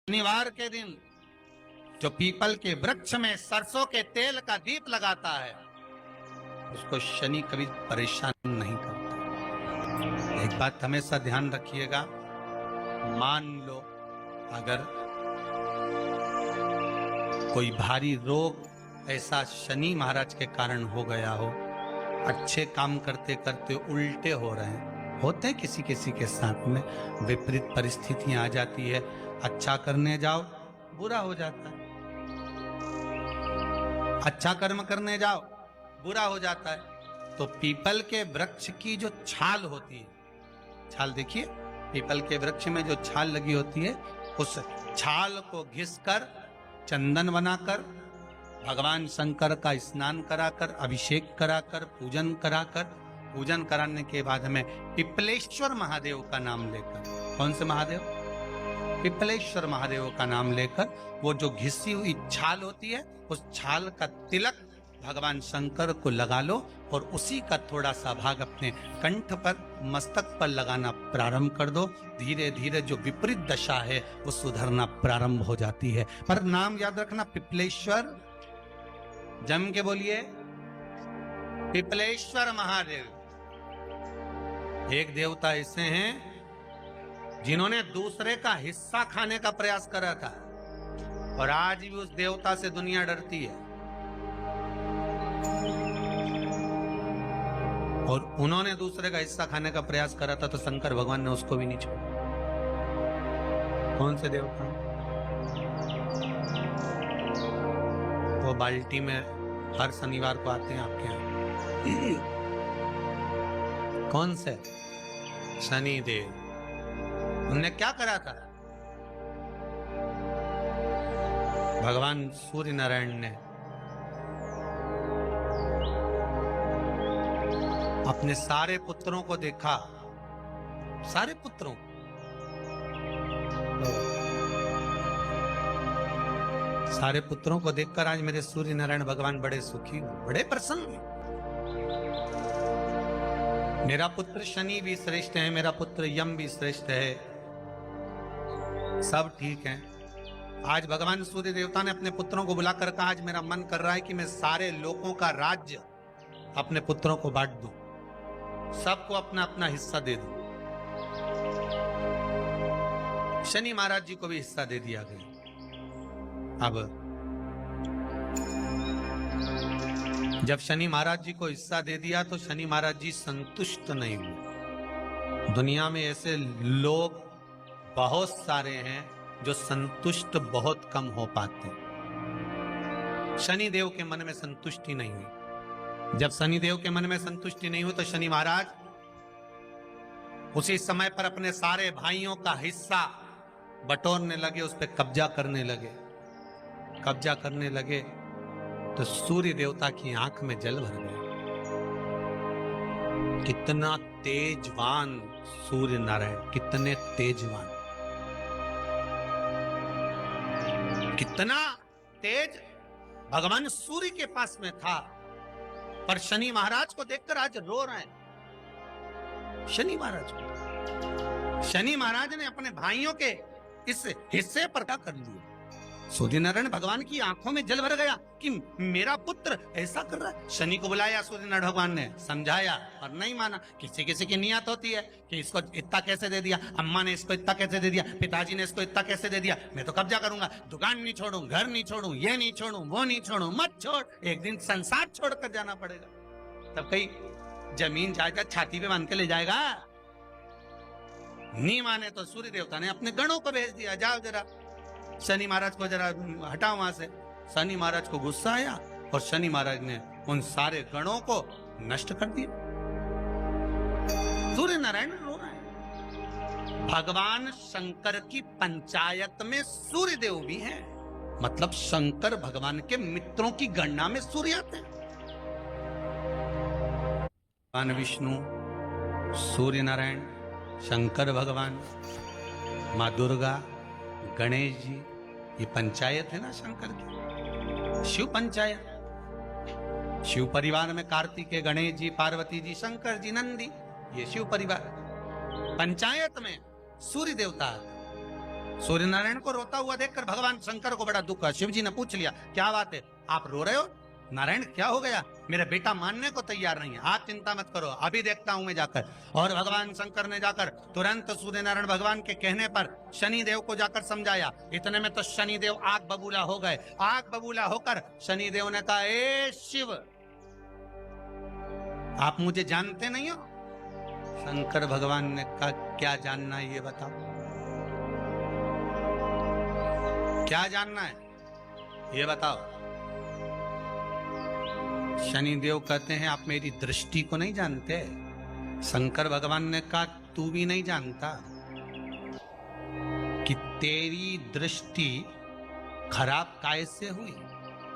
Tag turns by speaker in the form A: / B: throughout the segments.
A: शनिवार के दिन जो पीपल के वृक्ष में सरसों के तेल का दीप लगाता है उसको शनि कभी परेशान नहीं करता। एक बात हमेशा ध्यान रखिएगा, मान लो अगर कोई भारी रोग ऐसा शनि महाराज के कारण हो गया हो, अच्छे काम करते करते उल्टे हो रहे हैं, होते किसी किसी के साथ में विपरीत परिस्थितियां आ जाती है, अच्छा करने जाओ बुरा हो जाता है, अच्छा कर्म करने जाओ बुरा हो जाता है। तो पीपल के वृक्ष की जो छाल होती है, छाल देखिए, पीपल के वृक्ष में जो छाल लगी होती है, उस छाल को घिसकर चंदन बनाकर भगवान शंकर का स्नान कराकर, अभिषेक कराकर, पूजन कराने के बाद हमें पिपलेश्वर महादेव का नाम लेकर, कौन से महादेव? पिपलेश्वर महादेव का नाम लेकर वो जो घिसी हुई छाल होती है, उस छाल का तिलक भगवान शंकर को लगा लो और उसी का थोड़ा सा भाग अपने कंठ पर, मस्तक पर लगाना प्रारंभ कर दो। धीरे धीरे जो विपरीत दशा है वो सुधरना प्रारंभ हो जाती है। पर नाम याद रखना, पिपलेश्वर, जम के बोलिए, पिपलेश्वर महादेव। एक देवता ऐसे हैं जिन्होंने दूसरे का हिस्सा खाने का प्रयास करा था और आज भी उस देवता से दुनिया डरती है। और उन्होंने दूसरे का हिस्सा खाने का प्रयास करा था तो शंकर भगवान ने उसको भी नहीं छोड़ा। कौन से देवता? वो बाल्टी में हर शनिवार को आते हैं आपके यहाँ। कौन से? शनि देव। उनने क्या करा था? भगवान सूर्य नारायण ने अपने सारे पुत्रों को देखा, सारे पुत्रों, सारे पुत्रों को देखकर आज मेरे सूर्य नारायण भगवान बड़े सुखी, बड़े प्रसन्न। मेरा पुत्र शनि भी श्रेष्ठ है, मेरा पुत्र यम भी श्रेष्ठ है, सब ठीक है। आज भगवान सूर्य देवता ने अपने पुत्रों को बुलाकर कहा, आज मेरा मन कर रहा है कि मैं सारे लोगों का राज्य अपने पुत्रों को बांट दूं, सबको अपना अपना हिस्सा दे दूं। शनि महाराज जी को भी हिस्सा दे दिया गया। अब जब शनि महाराज जी को हिस्सा दे दिया तो शनि महाराज जी संतुष्ट नहीं हुए। दुनिया में ऐसे लोग बहुत सारे हैं जो संतुष्ट बहुत कम हो पाते हैं। शनि देव के मन में संतुष्टि नहीं हुई। जब शनि देव के मन में संतुष्टि नहीं हुई तो शनि महाराज उसी समय पर अपने सारे भाइयों का हिस्सा बटोरने लगे, उस पर कब्जा करने लगे। कब्जा करने लगे तो सूर्य देवता की आंख में जल भर गया। कितना तेजवान सूर्य नारायण, कितने तेजवान, कितना तेज भगवान सूर्य के पास में था। पर शनि महाराज को देखकर आज रो रहे हैं। शनि महाराज को, शनि महाराज ने अपने भाइयों के इस हिस्से पर क्या कर लिया। सूर्य नारायण भगवान की आंखों में जल भर गया कि मेरा पुत्र ऐसा कर रहा है। शनि को बुलाया सूर्य नारायण भगवान ने, समझाया और नहीं माना। किसी किसी की नियत होती है कि इसको इतना कैसे दे दिया, अम्मा ने इसको इतना कैसे दे दिया, पिताजी ने इसको इतना कैसे दे दिया, मैं तो कब्जा करूंगा, दुकान नहीं छोड़ू, घर नहीं छोड़ू, ये नहीं छोड़ू, वो नहीं छोड़ू। मत छोड़, एक दिन संसार छोड़कर जाना पड़ेगा। तब कहीं जमीन जायदाद छाती पे बांध के ले जाएगा। नहीं माने तो सूर्य देवता ने अपने गणों को भेज दिया, जाओ जरा शनि महाराज को जरा हटाओ वहां से। शनि महाराज को गुस्सा आया और शनि महाराज ने उन सारे गणों को नष्ट कर दिया। सूर्य नारायण रो रहे हैं। भगवान शंकर की पंचायत में सूर्य देव भी हैं, मतलब शंकर भगवान के मित्रों की गणना में सूर्य आते हैं। भगवान विष्णु, सूर्य नारायण, शंकर भगवान, माँ दुर्गा, गणेश जी, ये पंचायत है ना शंकर की, शिव पंचायत। शिव परिवार में कार्तिकेय, गणेश जी, पार्वती जी, शंकर जी, नंदी, ये शिव परिवार। पंचायत में सूर्य देवता सूर्य नारायण को रोता हुआ देखकर भगवान शंकर को बड़ा दुख हुआ। शिव जी ने पूछ लिया, क्या बात है, आप रो रहे हो? नारायण क्या हो गया? मेरा बेटा मानने को तैयार नहीं है। आप चिंता मत करो, अभी देखता हूं मैं जाकर। और भगवान शंकर ने जाकर तुरंत सूर्य नारायण भगवान के कहने पर शनि देव को जाकर समझाया। इतने में तो शनि देव आग बबूला हो गए। आग बबूला होकर शनि देव ने कहा, ए शिव, आप मुझे जानते नहीं हो? शंकर भगवान ने कहा, क्या जानना है ये बताओ, क्या जानना है ये बताओ। शनिदेव कहते हैं, आप मेरी दृष्टि को नहीं जानते। शंकर भगवान ने कहा, तू भी नहीं जानता कि तेरी दृष्टि खराब कैसे हुई?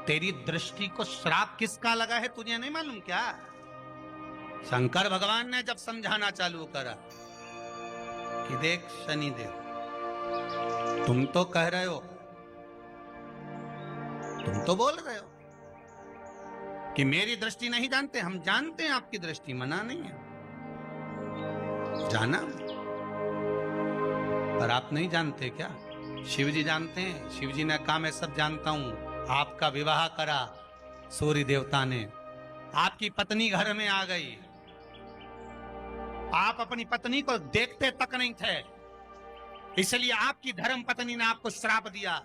A: तेरी दृष्टि को श्राप किसका लगा है, तुझे नहीं मालूम क्या? शंकर भगवान ने जब समझाना चालू करा कि देख शनिदेव, तुम तो कह रहे हो, तुम तो बोल रहे हो कि मेरी दृष्टि नहीं जानते। हम जानते हैं आपकी दृष्टि, मना नहीं है, जाना, पर आप नहीं जानते क्या? शिव जी जानते हैं। शिव जी ने कहा, मैं सब जानता हूं। आपका विवाह करा सूर्य देवता ने, आपकी पत्नी घर में आ गई, आप अपनी पत्नी को देखते तक नहीं थे, इसलिए आपकी धर्म पत्नी ने आपको श्राप दिया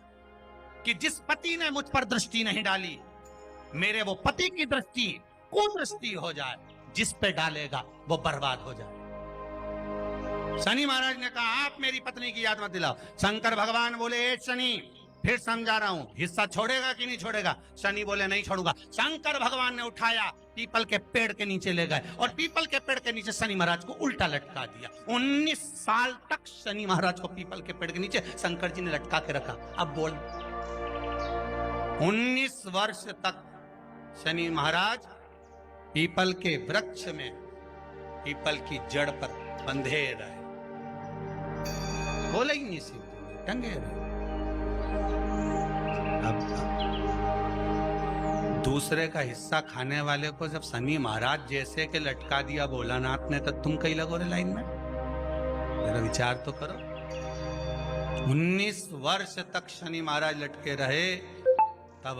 A: कि जिस पति ने मुझ पर दृष्टि नहीं डाली, मेरे वो पति की दृष्टि कुदृष्टि हो जाए, जिस पे डालेगा वो बर्बाद हो जाए। शनि महाराज ने कहा, आप मेरी पत्नी की याद मत दिलाओ। शंकर भगवान बोले, ए शनि, फिर समझा रहा हूं, हिस्सा छोड़ेगा कि नहीं छोड़ेगा? शनि बोले, नहीं छोड़ूंगा। शंकर भगवान ने उठाया, पीपल के पेड़ के नीचे ले गए और पीपल के पेड़ के नीचे शनि महाराज को उल्टा लटका दिया। 19 साल तक शनि महाराज को पीपल के पेड़ के नीचे शंकर जी ने लटका के रखा। अब बोल, 19 वर्ष तक शनि महाराज पीपल के वृक्ष में, पीपल की जड़ पर बंधे रहे, बोले ही नहीं, सीधे टंगे रहे। अब दूसरे का हिस्सा खाने वाले को जब शनि महाराज जैसे के लटका दिया भोलानाथ ने, तो तुम कहीं लगो रे लाइन में? मेरा विचार तो करो। 19 वर्ष तक शनि महाराज लटके रहे, तब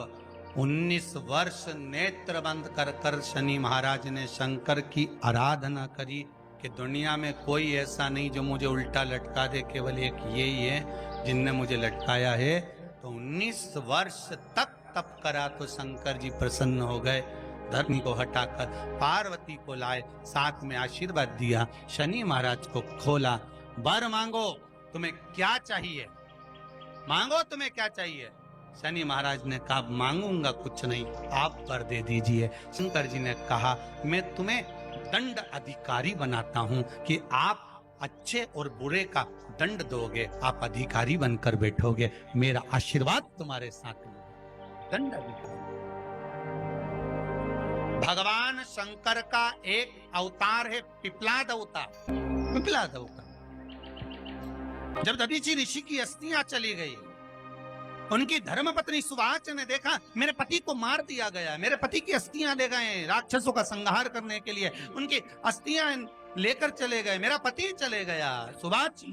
A: 19 वर्ष नेत्र बंद कर कर शनि महाराज ने शंकर की आराधना करी कि दुनिया में कोई ऐसा नहीं जो मुझे उल्टा लटका दे, केवल एक यही है जिनने मुझे लटकाया है। तो 19 वर्ष तक तप करा तो शंकर जी प्रसन्न हो गए। धर्म को हटाकर पार्वती को लाए, साथ में आशीर्वाद दिया, शनि महाराज को खोला। वर मांगो, तुम्हें क्या चाहिए, मांगो तुम्हें क्या चाहिए। शनि महाराज ने कहा, मांगूंगा कुछ नहीं, आप वर दे दीजिए। शंकर जी ने कहा, मैं तुम्हें दंड अधिकारी बनाता हूं कि आप अच्छे और बुरे का दंड दोगे, आप अधिकारी बनकर बैठोगे, मेरा आशीर्वाद तुम्हारे साथ में। दंड अधिकारी भगवान शंकर का एक अवतार है, पिपलाद अवतार। पिपलाद अवतार, जब दधीचि ऋषि की अस्थियां चली गई, उनकी धर्मपत्नी सुवाच ने देखा, मेरे पति को मार दिया गया, मेरे पति की अस्थियां ले गए राक्षसों का संहार करने के लिए, उनकी अस्थियां लेकर चले गए, मेरा पति चले गया। सुवाच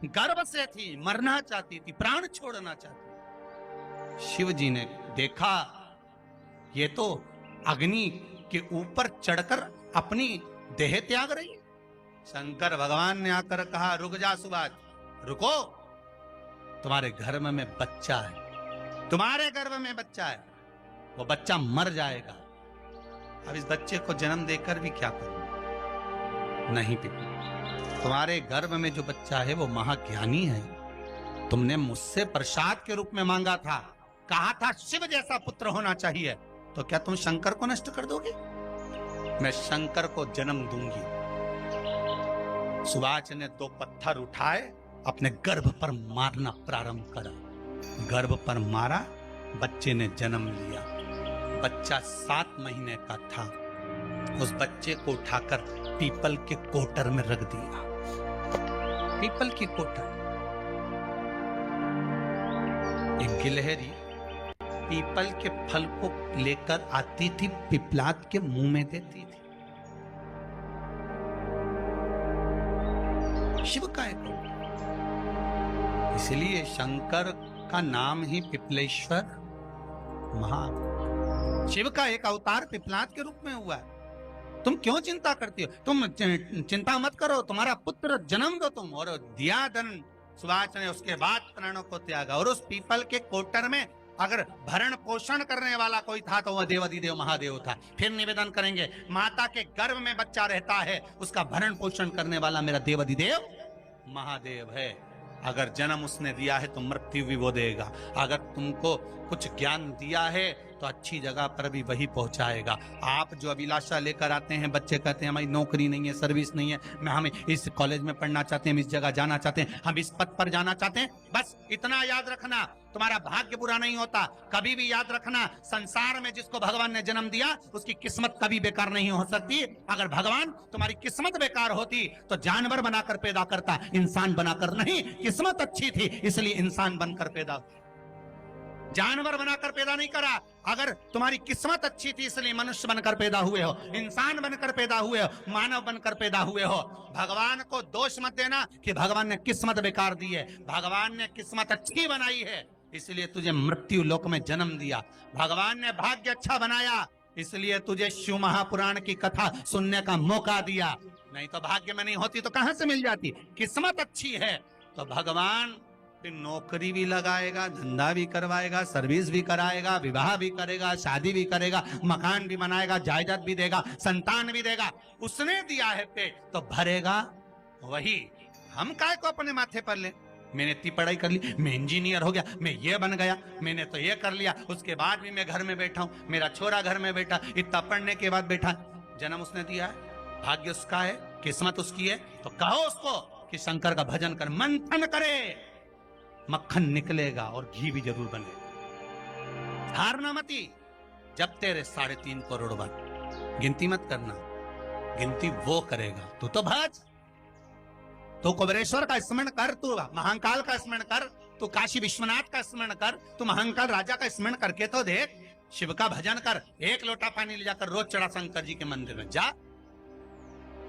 A: गर्भ से थी, मरना चाहती थी, प्राण छोड़ना चाहती। शिव जी ने देखा, ये तो अग्नि के ऊपर चढ़कर अपनी देह त्याग रही है। शंकर भगवान ने आकर कहा, रुक जा सुवाच, रुको, तुम्हारे गर्भ में बच्चा है, तुम्हारे गर्भ में बच्चा है, वो बच्चा मर जाएगा। अब इस बच्चे को जन्म देकर भी क्या करूं? नहीं पिता, तुम्हारे गर्भ में जो बच्चा है वो महाज्ञानी है, तुमने मुझसे प्रसाद के रूप में मांगा था, कहा था शिव जैसा पुत्र होना चाहिए, तो क्या तुम शंकर को नष्ट कर दोगे? मैं शंकर को जन्म दूंगी। सुवाच ने 2 पत्थर उठाए, अपने गर्भ पर मारना प्रारंभ करा, गर्भ पर मारा, बच्चे ने जन्म लिया। बच्चा 7 महीने का था। उस बच्चे को उठाकर पीपल के कोटर में रख दिया। पीपल की कोटर, एक गिलहरी पीपल के फल को लेकर आती थी, पिपलाद के मुंह में देती थी। शिव का है, इसलिए शंकर का नाम ही पिपलेश्वर महा। शिव का एक अवतार पिपलाद के रूप में हुआ है। तुम क्यों चिंता करती हो? तुम चिंता मत करो, तुम्हारा पुत्र जन्म दो तुम, और दिया धन सुभाष ने, उसके बाद प्राणों को त्यागा। और उस पीपल के कोटर में अगर भरण पोषण करने वाला कोई था तो वह देवाधिदेव महादेव था। फिर निवेदन करेंगे, माता के गर्भ में बच्चा रहता है, उसका भरण पोषण करने वाला मेरा देवाधिदेव महादेव है। अगर जन्म उसने दिया है तो मृत्यु भी वो देगा। अगर तुमको कुछ ज्ञान दिया है तो अच्छी जगह पर भी वही पहुंचाएगा। आप जो अभिलाषा लेकर आते हैं, बच्चे कहते हैं हमारी नौकरी नहीं है, सर्विस नहीं है, हम इस कॉलेज में पढ़ना चाहते हैं, हम इस जगह जाना चाहते हैं, हम इस पद पर जाना चाहते हैं, बस इतना याद रखना, तुम्हारा भाग्य बुरा नहीं होता। कभी भी याद रखना, संसार में जिसको भगवान ने जन्म दिया उसकी किस्मत कभी बेकार नहीं हो सकती। अगर भगवान तुम्हारी किस्मत बेकार होती तो जानवर बनाकर पैदा करता, इंसान बनाकर नहीं। किस्मत अच्छी थी इसलिए इंसान बनकर पैदा, जानवर बनाकर पैदा नहीं करा। अगर तुम्हारी किस्मत अच्छी थी इसलिए मनुष्य बनकर पैदा हुए हो, इंसान बनकर पैदा हुए हो, मानव बनकर पैदा हुए हो। भगवान को दोष मत देना कि भगवान ने किस्मत बेकार दी है। भगवान ने किस्मत अच्छी बनाई है इसलिए तुझे मृत्यु लोक में जन्म दिया। भगवान ने भाग्य अच्छा बनाया इसलिए तुझे शिव महापुराण की कथा सुनने का मौका दिया। नहीं तो भाग्य में नहीं होती तो कहां से मिल जाती। किस्मत अच्छी है तो भगवान नौकरी भी लगाएगा, धंधा भी करवाएगा, सर्विस भी कराएगा, विवाह भी करेगा, शादी भी करेगा, मकान भी बनाएगा, जायदाद भी देगा, संतान भी देगा। उसने दिया है पेट तो भरेगा वही। हम काय को अपने माथे पर ले, मैंने इतनी पढ़ाई कर ली, मैं इंजीनियर हो गया, मैं ये बन गया, मैंने तो ये कर लिया, उसके बाद भी मैं घर में बैठा हूं, मेरा छोरा घर में बैठा, इतना पढ़ने के बाद बैठा। जन्म उसने दिया है, भाग्य उसका है, किस्मत उसकी है, तो कहो उसको कि शंकर का भजन कर, मंथन करे, मक्खन निकलेगा और घी भी जरूर बने। हारना मती, जब तेरे 3.5 करोड़ बन, गिनती मत करना, गिनती वो करेगा। तू तो भज, तू कुबेरेश्वर का स्मरण कर, तू महाकाल का स्मरण कर, तू काशी विश्वनाथ का स्मरण कर, तू महाकाल राजा का स्मरण करके तो देख। शिव का भजन कर, 1 लोटा पानी ले जाकर रोज चढ़ा शंकर जी के मंदिर में जा।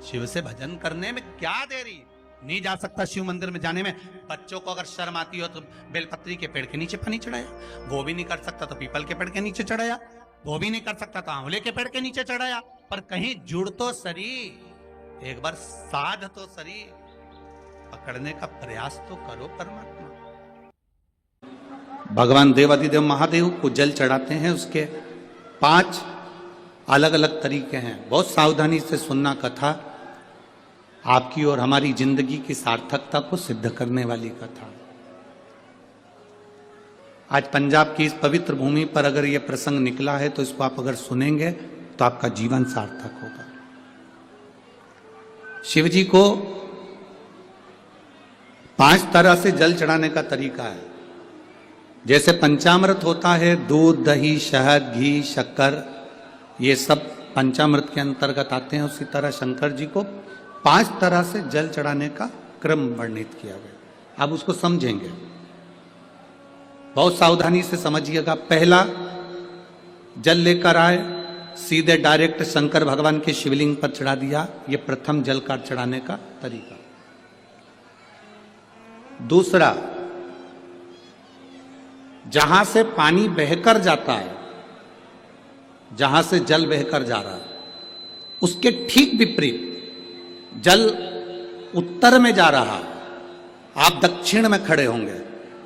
A: शिव से भजन करने में क्या देरी, नहीं जा सकता शिव मंदिर में जाने में। बच्चों को अगर शर्म आती हो तो बेलपत्री के पेड़ के नीचे पानी चढ़ाया, वो भी नहीं कर सकता तो पीपल के पेड़ के नीचे चढ़ाया, वो भी नहीं कर सकता तो आंवले के पेड़ के नीचे चढ़ाया। पर कहीं जुड़ तो सरी, एक बार साध तो सरी, पकड़ने का प्रयास तो करो परमात्मा। भगवान देवाधिदेव महादेव को जल चढ़ाते हैं, उसके 5 अलग अलग तरीके हैं। बहुत सावधानी से सुनना कथा, आपकी और हमारी जिंदगी की सार्थकता को सिद्ध करने वाली कथा। आज पंजाब की इस पवित्र भूमि पर अगर यह प्रसंग निकला है तो इसको आप अगर सुनेंगे तो आपका जीवन सार्थक होगा। शिव जी को 5 तरह से जल चढ़ाने का तरीका है। जैसे पंचामृत होता है, दूध, दही, शहद, घी, शक्कर, ये सब पंचामृत के अंतर्गत आते हैं। उसी तरह शंकर जी को 5 तरह से जल चढ़ाने का क्रम वर्णित किया गया। अब उसको समझेंगे, बहुत सावधानी से समझिएगा। पहला, जल लेकर आए, सीधे डायरेक्ट शंकर भगवान के शिवलिंग पर चढ़ा दिया। यह प्रथम जल का चढ़ाने का तरीका। दूसरा, जहां से पानी बहकर जाता है, जहां से जल बहकर जा रहा है, उसके ठीक विपरीत जल उत्तर में जा रहा है, आप दक्षिण में खड़े होंगे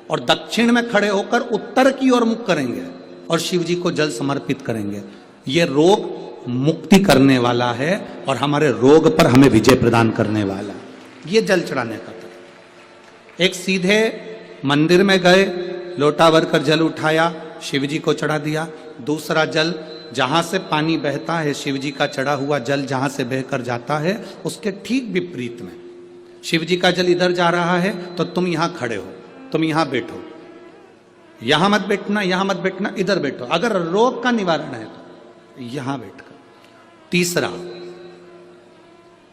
A: और दक्षिण में खड़े होकर उत्तर की ओर मुख करेंगे और शिव जी को जल समर्पित करेंगे। यह रोग मुक्ति करने वाला है और हमारे रोग पर हमें विजय प्रदान करने वाला है। यह जल चढ़ाने का तरीका। एक, सीधे मंदिर में गए, लोटा भर कर जल उठाया, शिव जी को चढ़ा दिया। दूसरा, जल जहां से पानी बहता है, शिव जी का चढ़ा हुआ जल जहां से बहकर जाता है, उसके ठीक विपरीत में शिव जी का जल इधर जा रहा है तो तुम यहां खड़े हो, तुम यहां बैठो, यहां मत बैठना, यहां मत बैठना, इधर बैठो। अगर रोग का निवारण है तो यहां बैठकर। तीसरा,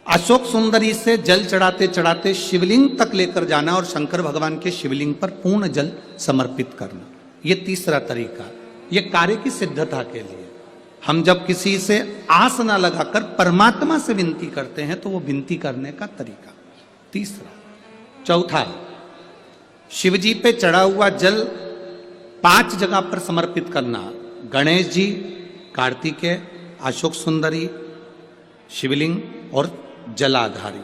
A: अशोक सुंदरी से जल चढ़ाते चढ़ाते शिवलिंग तक लेकर जाना और शंकर भगवान के शिवलिंग पर पूर्ण जल समर्पित करना। यह तीसरा तरीका। यह कार्य की सिद्धता के लिए। हम जब किसी से आस ना लगाकर परमात्मा से विनती करते हैं तो वो विनती करने का तरीका। तीसरा। चौथा, शिव जी पे चढ़ा हुआ जल 5 जगह पर समर्पित करना। गणेश जी, कार्तिकेय, अशोक सुंदरी, शिवलिंग और जलाधारी,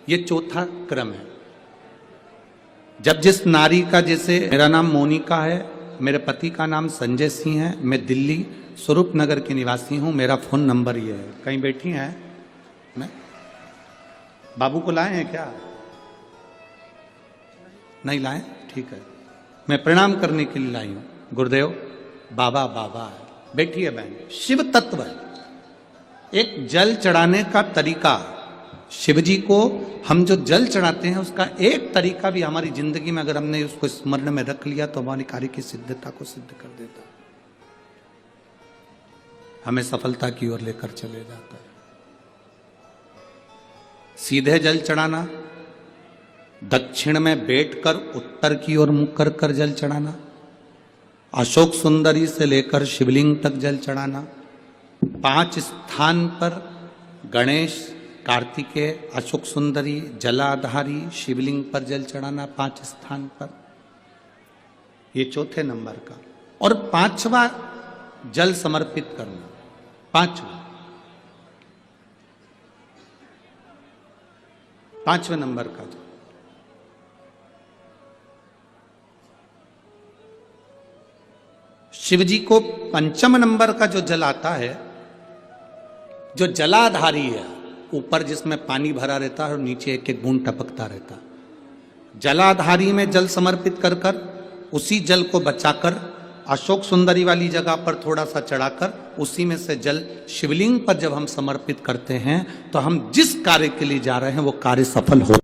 A: ये चौथा क्रम है। जब जिस नारी का, जैसे मेरा नाम मोनिका है, मेरे पति का नाम संजय सिंह है, मैं दिल्ली स्वरूप नगर की निवासी हूं, मेरा फोन नंबर ये है। कहीं बैठी हैं? मैं बाबू को लाए हैं क्या? नहीं लाए? ठीक है, मैं प्रणाम करने के लिए लाई हूं। गुरुदेव बाबा बाबा है, बैठी है बहन। शिव तत्व है, एक जल चढ़ाने का तरीका। शिव जी को हम जो जल चढ़ाते हैं उसका एक तरीका भी हमारी जिंदगी में अगर हमने उसको स्मरण में रख लिया तो हमारी कार्य की सिद्धता को सिद्ध कर देता है, हमें सफलता की ओर लेकर चले जाता है। सीधे जल चढ़ाना, दक्षिण में बैठकर उत्तर की ओर मुख कर कर जल चढ़ाना, अशोक सुंदरी से लेकर शिवलिंग तक जल चढ़ाना, 5 स्थान पर गणेश, कार्तिकेय, अशोक सुंदरी, जलाधारी, शिवलिंग पर जल चढ़ाना 5 स्थान पर, ये चौथे नंबर का। और 5वां जल समर्पित करना, 5वें नंबर का जल। शिव जी को 5म नंबर का जो जल आता है, जो जलाधारी है, ऊपर जिसमें पानी भरा रहता है और नीचे एक एक बूंद टपकता रहता है। जलाधारी में जल समर्पित कर कर उसी जल को बचाकर अशोक सुंदरी वाली जगह पर थोड़ा सा चढ़ाकर उसी में से जल शिवलिंग पर जब हम समर्पित करते हैं तो हम जिस कार्य के लिए जा रहे हैं वो कार्य सफल हो